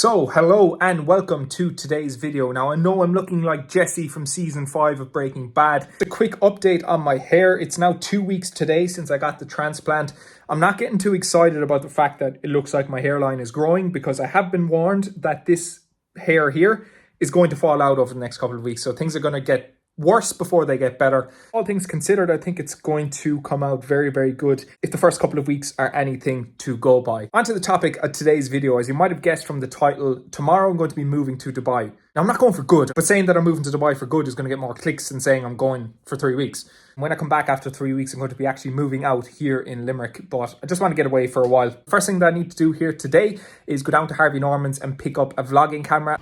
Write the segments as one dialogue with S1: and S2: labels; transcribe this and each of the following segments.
S1: So, hello and welcome to today's video. Now, I know I'm looking like Jesse from season 5 of Breaking Bad. A quick update on my hair. It's now 2 weeks today since I got the transplant. I'm not getting too excited about the fact that it looks like my hairline is growing because I have been warned that this hair here is going to fall out over the next couple of weeks. So things are going to get worse before they get better. All things considered, I think it's going to come out very, very good if the first couple of weeks are anything to go by. On to the topic of today's video. As you might have guessed from the title, tomorrow I'm going to be moving to Dubai. Now, I'm not going for good, but saying that I'm moving to Dubai for good is going to get more clicks than saying I'm going for 3 weeks. When I come back after 3 weeks, I'm going to be actually moving out here in Limerick, but I just want to get away for a while. First thing that I need to do here today is go down to Harvey Norman's and pick up a vlogging camera.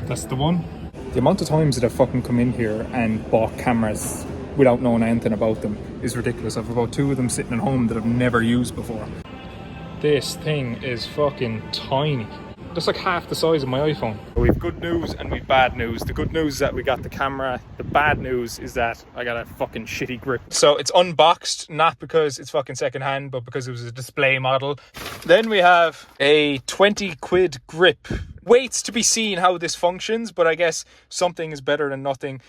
S1: That's the one. The amount of times that I've fucking come in here and bought cameras without knowing anything about them is ridiculous. I've about 2 of them sitting at home that I've never used before. This thing is fucking tiny. Just like half the size of my iPhone. We've good news and we've bad news. The good news is that we got the camera. The bad news is that I got a fucking shitty grip. So it's unboxed, not because it's fucking secondhand, but because it was a display model. Then we have a 20 quid grip. Waits to be seen how this functions, but I guess something is better than nothing.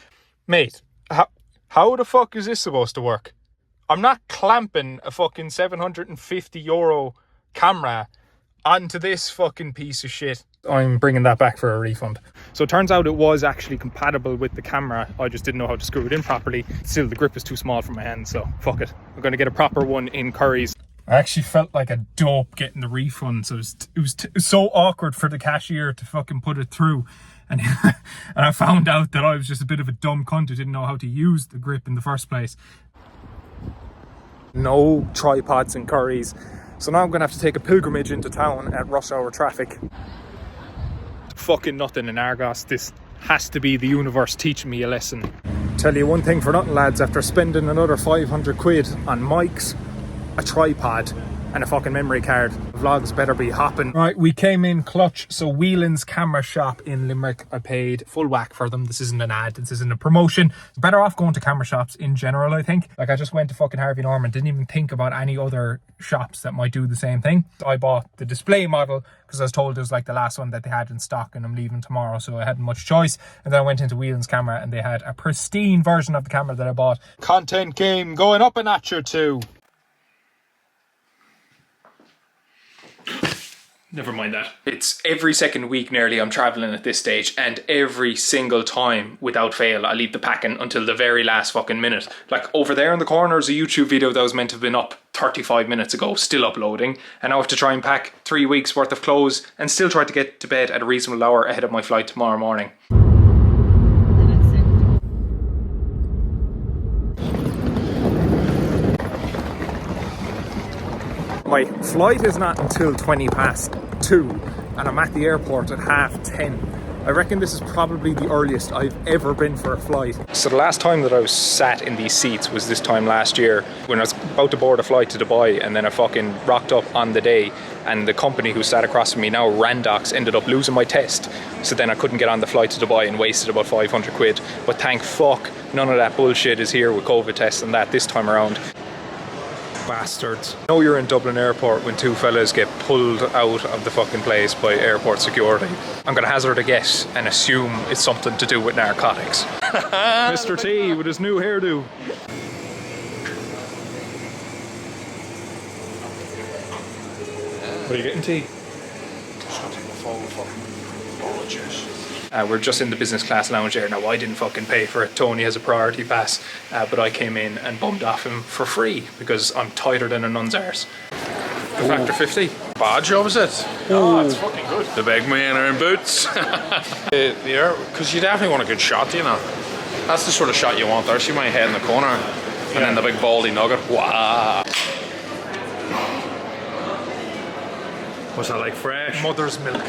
S1: Mate, how the fuck is this supposed to work? I'm not clamping a fucking €750 camera onto this fucking piece of shit. I'm bringing that back for a refund. So it turns out it was actually compatible with the camera. I just didn't know how to screw it in properly. Still, the grip is too small for my hand, so fuck it. I'm going to get a proper one in Curry's. I actually felt like a dope getting the refund, so it was so awkward for the cashier to fucking put it through. And, and I found out that I was just a bit of a dumb cunt who didn't know how to use the grip in the first place. No tripods in Curry's. So now I'm going to have to take a pilgrimage into town at rush hour traffic. Fucking nothing in Argos. This has to be the universe teaching me a lesson. Tell you one thing for nothing, lads. After spending another 500 quid on mics, a tripod and a fucking memory card, vlogs better be hopping. Right, we came in clutch. So Whelan's camera shop in Limerick, I paid full whack for them. This isn't an ad, this isn't a promotion. Better off going to camera shops in general, I think. Like, I just went to fucking Harvey Norman, didn't even think about any other shops that might do the same thing. I bought the display model because I was told it was like the last one that they had in stock and I'm leaving tomorrow, so I hadn't much choice. And then I went into Whelan's camera and they had a pristine version of the camera that I bought. Content game going up a notch or two. Never mind that. It's every second week nearly I'm travelling at this stage, and every single time without fail I leave the packing until the very last fucking minute. Like, over there in the corner is a YouTube video that was meant to have been up 35 minutes ago, still uploading, and I have to try and pack 3 weeks worth of clothes and still try to get to bed at a reasonable hour ahead of my flight tomorrow morning. My flight is not until 2:20, and I'm at the airport at 10:30. I reckon this is probably the earliest I've ever been for a flight. So the last time that I was sat in these seats was this time last year when I was about to board a flight to Dubai, and then I fucking rocked up on the day, and the company who sat across from me, now Randox, ended up losing my test. So then I couldn't get on the flight to Dubai and wasted about 500 quid. But thank fuck none of that bullshit is here with COVID tests and that this time around. Bastards. I know you're in Dublin airport when 2 fellas get pulled out of the fucking place by airport security. I'm gonna hazard a guess and assume it's something to do with narcotics. Mr. T with his new hairdo. What are you getting, T? We're just in the business class lounge there. Now, I didn't fucking pay for it. Tony has a priority pass, but I came in and bummed off him for free because I'm tighter than a nun's arse. The Factor 50.
S2: Bad job, is it?
S1: Oh, it's fucking good.
S2: The big men are in boots. Yeah, because you definitely want a good shot, you know. That's the sort of shot you want there. See my head in the corner, and then the big baldy nugget. Wow. What's that, like fresh?
S1: Mother's milk.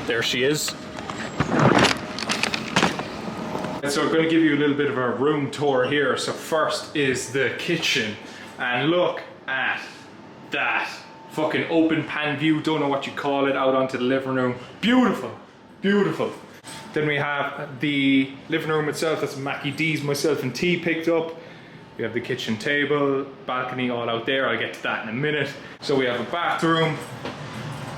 S1: There she is. So I'm going to give you a little bit of a room tour here. So first is the kitchen, and look at that fucking open pan view, don't know what you call it, out onto the living room. Beautiful, beautiful. Then we have the living room itself. That's Mackie D's, myself and T picked up. We have the kitchen table, balcony all out there. I'll get to that in a minute. So we have a bathroom.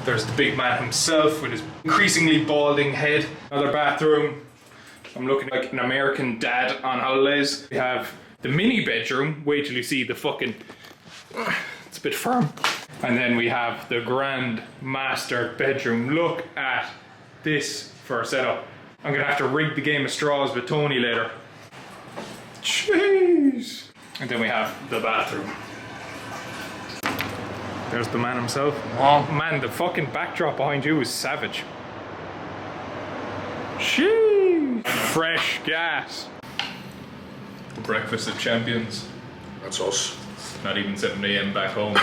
S1: There's the big man himself with his increasingly balding head. Another bathroom. I'm looking like an American dad on holidays. We have the mini bedroom. Wait till you see the fucking... It's a bit firm. And then we have the grand master bedroom. Look at this for a setup. I'm gonna have to rig the game of straws with Tony later. Jeez. And then we have the bathroom. There's the man himself. Oh man, the fucking backdrop behind you is savage. Jeez. Fresh gas. Breakfast of champions.
S2: That's us.
S1: Not even 7 AM back home.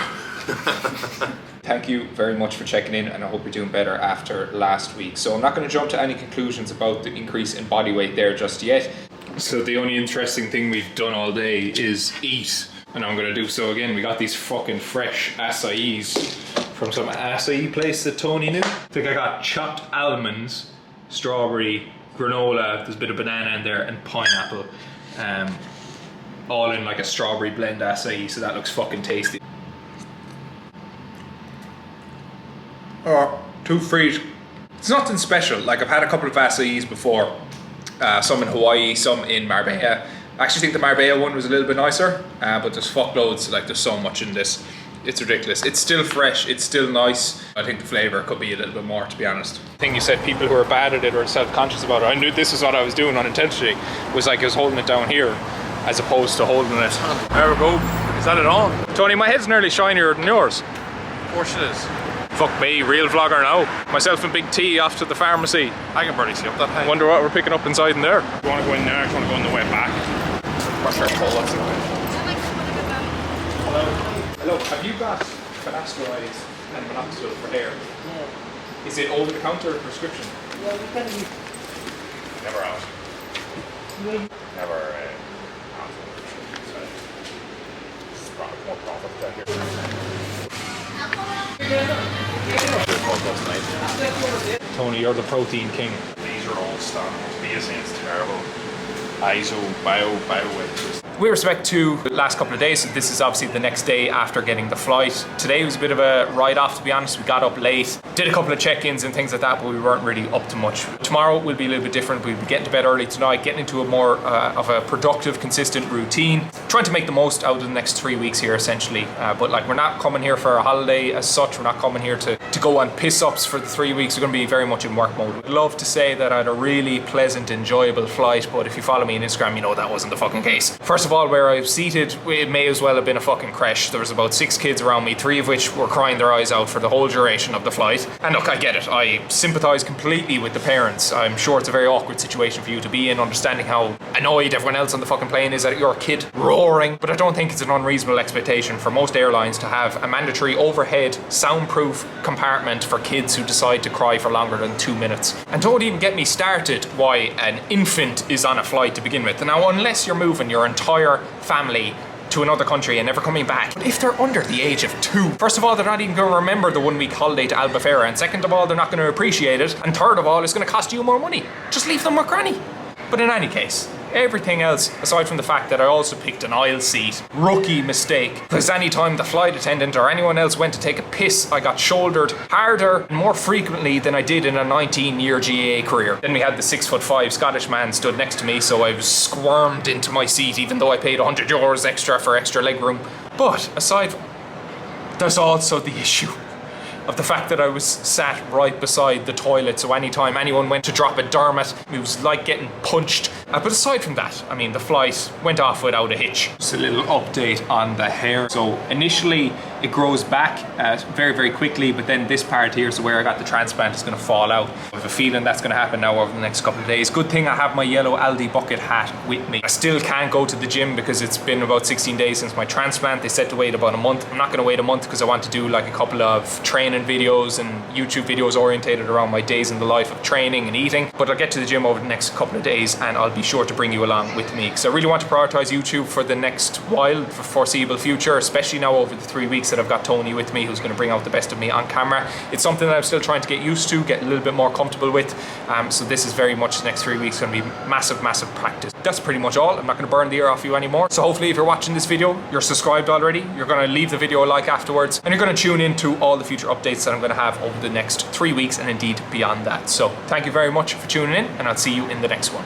S3: Thank you very much for checking in, and I hope you're doing better after last week. So I'm not going to jump to any conclusions about the increase in body weight there just yet.
S1: So the only interesting thing we've done all day is eat, and I'm going to do so again. We got these fucking fresh acais from some acai place that Tony knew. I think I got chopped almonds, strawberry, granola, there's a bit of banana in there, and pineapple. All in like a strawberry blend acai, so that looks fucking tasty. Oh, two freeze. It's nothing special. Like, I've had a couple of acais before. Some in Hawaii, some in Marbella. I actually think the Marbella one was a little bit nicer, but there's fuckloads, like there's so much in this. It's ridiculous. It's still fresh, it's still nice. I think the flavour could be a little bit more, to be honest.
S4: I think you said people who are bad at it or self-conscious about it. I knew this is what I was doing unintentionally. Was like I was holding it down here as opposed to holding it.
S2: There we go. Is that it on?
S4: Tony, my head's nearly shinier than yours.
S2: Of course it is.
S4: Fuck me, real vlogger now. Myself and Big T off to the pharmacy.
S2: I can barely see up that high.
S4: Wonder what we're picking up inside in there.
S2: You want to go in there? Do you want to go on the way back?
S1: What's your call? That's it. Hello. Hello. Have you got finasteride and minoxidil for hair?
S5: Yeah.
S1: Is it over the counter or prescription?
S5: Yeah, we can use.
S2: Never out. Never out. More profit down here.
S1: Tony, you're the protein king.
S2: These are all standards. BSA is terrible. ISO, bio.
S4: With respect to the last couple of days, so this is obviously the next day after getting the flight. Today was a bit of a write-off, to be honest. We got up late, did a couple of check-ins and things like that, but we weren't really up to much. Tomorrow will be a little bit different. We'll be getting to bed early tonight, getting into a more of a productive, consistent routine, trying to make the most out of the next 3 weeks here, essentially. But like, we're not coming here for a holiday as such. We're not coming here to go on piss-ups for the 3 weeks. We're going to be very much in work mode. I'd love to say that I had a really pleasant, enjoyable flight, but if you follow me on Instagram, you know that wasn't the fucking case. First of all, where I was seated, it may as well have been a fucking crash. There was about 6 kids around me, 3 of which were crying their eyes out for the whole duration of the flight. And look, I get it. I sympathise completely with the parents. I'm sure it's a very awkward situation for you to be in, understanding how annoyed everyone else on the fucking plane is at your kid roaring. But I don't think it's an unreasonable expectation for most airlines to have a mandatory overhead soundproof compartment for kids who decide to cry for longer than 2 minutes. And don't even get me started why an infant is on a flight to begin with. Now, unless you're moving your entire family to another country and never coming back. But if they're under the age of 2, first of all, they're not even going to remember the 1 week holiday to Albufeira, and second of all, they're not going to appreciate it, and third of all, it's going to cost you more money. Just leave them with granny. But in any case, everything else, aside from the fact that I also picked an aisle seat, rookie mistake, because any time the flight attendant or anyone else went to take a piss, I got shouldered harder and more frequently than I did in a 19-year GAA career. Then we had the 6'5" Scottish man stood next to me, so I was squirmed into my seat, even though I paid €100 extra for extra leg room. But aside, there's also the issue of the fact that I was sat right beside the toilet, so anytime anyone went to drop a dermot, it was like getting punched. But aside from that, I mean, the flight went off without a hitch. Just a little update on the hair. So initially it grows back very, very quickly, but then this part here, so where I got the transplant, is going to fall out. I have a feeling that's going to happen now over the next couple of days. Good thing I have my yellow Aldi bucket hat with me. I still can't go to the gym because it's been about 16 days since my transplant. They said to wait about a month. I'm not going to wait a month because I want to do like a couple of training videos and YouTube videos orientated around my days in the life of training and eating. But I'll get to the gym over the next couple of days and I'll be sure to bring you along with me, because I really want to prioritize YouTube for the next while, for foreseeable future, especially now over the 3 weeks that I've got Tony with me, who's going to bring out the best of me on camera. It's something that I'm still trying to get used to, get a little bit more comfortable with. So this is very much the next 3 weeks going to be massive practice. That's pretty much all. I'm not going to burn the ear off you anymore. So hopefully if you're watching this video, you're subscribed already. You're going to leave the video a like afterwards, and you're going to tune into all the future updates that I'm going to have over the next 3 weeks and indeed beyond that. So thank you very much for tuning in, and I'll see you in the next one.